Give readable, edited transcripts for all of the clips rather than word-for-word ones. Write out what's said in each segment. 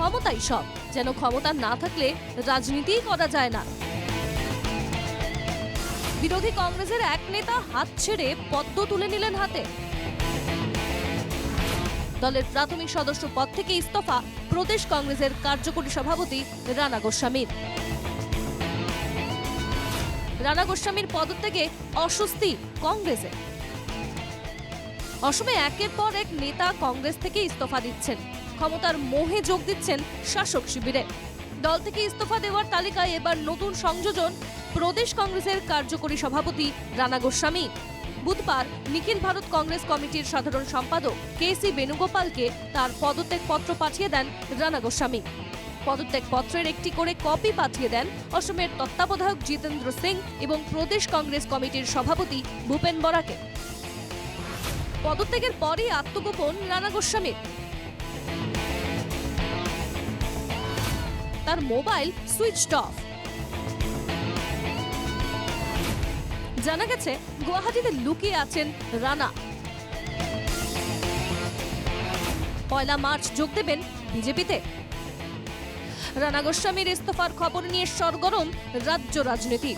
ক্ষমতাই সব, যেন ক্ষমতা না থাকলে রাজনীতিই করা যায় না। বিরোধী কংগ্রেসের এক নেতা হাত ছেড়ে পদ্ম তুলে নিলেন হাতে। দলের প্রাথমিক সদস্য পদ থেকে ইস্তফা প্রদেশ কংগ্রেসের কার্যকরী সভাপতি রানা গোস্বামীর। রানা গোস্বামীর পদত্যাগে অস্বস্তি কংগ্রেসে। অসমে একের পর এক নেতা কংগ্রেস থেকে ইস্তফা দিচ্ছেন, ক্ষমতার মোহে যোগ দিচ্ছেন শাসক শিবিরে। দল থেকে ইস্তফা দেওয়ার তালিকায় এবার নতুন সংযোজন প্রদেশ কংগ্রেসের কার্যকরী সভাপতি রানা গোস্বামী। বুধবার নিখিল ভারত কংগ্রেস কমিটির সাধারণ সম্পাদক কেসি বেণুগোপালকে তার পদত্যাগ পত্র পাঠিয়ে দেন রানা গোস্বামী। পদত্যাগ পত্রের একটি করে কপি পাঠিয়ে দেন অসমের তত্ত্বাবধায়ক জিতেন্দ্র সিং এবং প্রদেশ কংগ্রেস কমিটির সভাপতি ভূপেন বরাকে। পদত্যাগের পরই আত্মগোপন রানা গোস্বামীর। তার মোবাইল সুইচড অফ। জানা গেছে গুয়াহাটিতে লুকিয়ে আছেন রানা। 1 মার্চ যোগ দেবেন বিজেপিতে। রানা গোস্বামীর ইস্তফার খবর নিয়ে সরগরম রাজ্য রাজনীতি।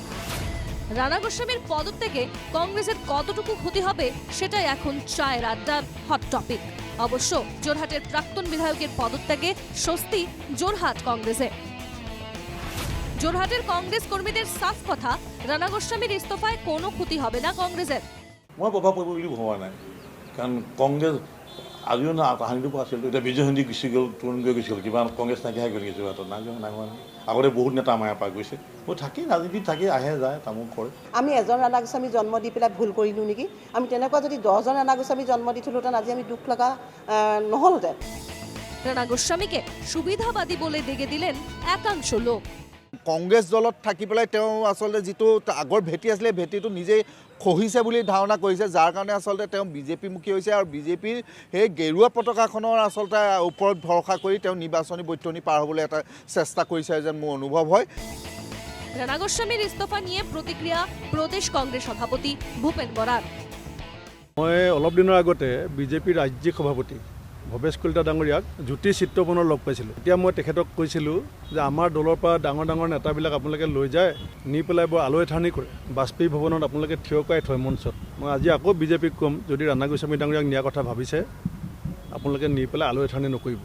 রানা গোস্বামীর পদত্যাগে কংগ্রেসের কতটুকু ক্ষতি হবে সেটাই এখন চায়ের আড্ডার হট টপিক। অবশ্য জোরহাটের প্রাক্তন বিধায়কের পদত্যাগে স্বস্তি জোরহাট কংগ্রেসে। জোরহাটের কংগ্রেস কর্মীদের সাফ কথা, রানা গোস্বামীর ইস্তফায় কোনো ক্ষতি হবে না কংগ্রেসের। মই প্ৰভাৱ পৰিব বুলি ভবা নাই, কাৰণ কংগ্ৰেছ আজিও না তাহানিটো আছিল, এতিয়া বিজয় হিন্দী গুচি গ'ল, তুৰণ গৈ গুচি গ'ল, কিবা কংগ্ৰেছ নাইকিয়া হৈ গ'ল কিছু হাতত নাই হোৱা। আগতে বহুত নেতা আমাৰ ইয়াৰ পৰা গৈছে, মই থাকি ৰাজনীতিত থাকি আহে যায় তামোল কৰে। আমি এজন ৰাণা গোস্বামী জন্ম দি পেলাই ভুল কৰিলোঁ নেকি? আমি তেনেকুৱা যদি 10জন ৰাণা গোস্বামী জন্ম দি থলোহেঁতেন আজি আমি দুখ লগা নহ'লহেঁতেন। রানা গোস্বামীকে সুবিধাবাদী বলে দেগে দিলেন একাংশ লোক। কংগ্ৰেছ দলত থাকি পেলাই তেওঁ আচলতে যিটো আগৰ ভেটি আছিলে ভেটিটো নিজেই খহিছে বুলি ধাৰণা কৰিছে, যাৰ কাৰণে আচলতে তেওঁ বিজেপিমুখী হৈছে আৰু বিজেপিৰ সেই গেৰুৱা পতাকাখনৰ আচলতে ওপৰত ভৰসা কৰি তেওঁ নিৰ্বাচনী বৈতৰণি পাৰ হ'বলৈ এটা চেষ্টা কৰিছে যেন মোৰ অনুভৱ হয়। রানা গোস্বামীর ইস্তফা নিয়ে প্রতিক্রিয়া প্রদেশ কংগ্রেস সভাপতি ভূপেন বরার। মই অলপ দিনৰ আগতে বিজেপিৰ ৰাজ্যিক সভাপতি ভৱেশ কলিতা ডাঙৰীয়াক জ্যোতি চিত্ৰপনৰ লগ পাইছিলোঁ। এতিয়া মই তেখেতক কৈছিলোঁ যে আমাৰ দলৰ পৰা ডাঙৰ ডাঙৰ নেতাবিলাক আপোনালোকে লৈ যায়, নি পেলাই বৰ আলৈ আথানি কৰে, বাজপেয়ী ভৱনত আপোনালোকে থিয় কৰাই থয় মঞ্চত। মই আজি আকৌ বিজেপিক ক'ম, যদি ৰাণা গোস্বামী ডাঙৰীয়াক নিয়াৰ কথা ভাবিছে আপোনালোকে নি পেলাই আলৈ আথানি নকৰিব।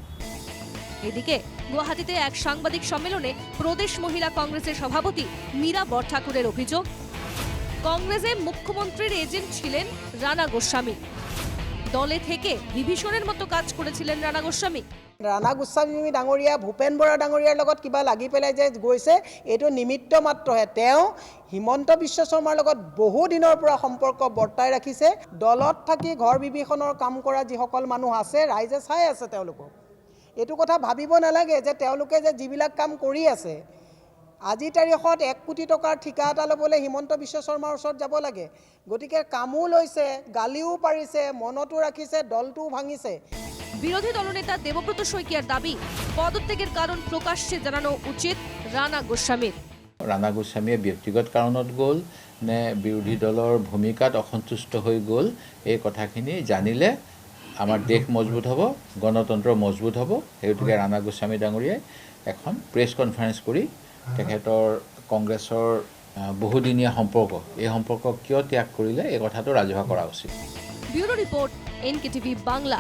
এদিকে গুয়াহাটিতে এক সাংবাদিক সম্মেলনে প্রদেশ মহিলা কংগ্রেসের সভাপতি মীরা বরঠাকুরের অভিযোগ, কংগ্রেসে মুখ্যমন্ত্রীর এজেন্ট ছিলেন রানা গোস্বামী। দলে থেকে বিভীষণের মতো কাজ করেছিলেন ৰাণা গোস্বামী। ৰাণা গোস্বামী ডাঙৰীয়া ভূপেন বৰা ডাঙৰীয়াৰ লগত কিবা লাগি পেলাই যে গৈছে এইটো নিমিত্ত মাত্ৰহে। তেওঁ হিমন্ত বিশ্ব শৰ্মাৰ লগত বহু দিনৰ পৰা সম্পৰ্ক বৰ্তাই ৰাখিছে। দলত থাকি ঘৰ বিভীষণৰ কাম কৰা যিসকল মানুহ আছে ৰাইজে চাই আছে তেওঁলোকক। এইটো কথা ভাবিব নালাগে যে তেওঁলোকে যে যিবিলাক কাম কৰি আছে, আজিৰ তাৰিখত 1 কোটি টকাৰ ঠিকা এটা ল'বলৈ হিমন্ত বিশ্ব শৰ্মাৰ ওচৰত যাব লাগে। গতিকে কামো লৈছে, গালিও পাৰিছে, মনতো ৰাখিছে, দলটোও ভাঙিছে। বিরোধী দলনেতা দেবব্রত শইকীয়ার দাবি, পদত্যাগের কারণ প্রকাশ্যে জানানো উচিত রানা গোস্বামীর। ৰাণা গোস্বামীয়ে ব্যক্তিগত কাৰণত গ'ল নে বিৰোধী দলৰ ভূমিকাত অসন্তুষ্ট হৈ গ'ল, এই কথাখিনি জানিলে আমাৰ দেশ মজবুত হ'ব, গণতন্ত্ৰ মজবুত হ'ব। সেই গতিকে ৰাণা গোস্বামী ডাঙৰীয়াই এখন প্ৰেছ কনফাৰেন্স কৰি তেখেতৰ কংগ্ৰেছৰ বহুদিনীয়া সম্পৰ্ক, এই সম্পৰ্ক কিয় ত্যাগ কৰিলে এই কথাটো ৰাজহুৱা কৰা উচিত। Bureau report, NKTV Bangla.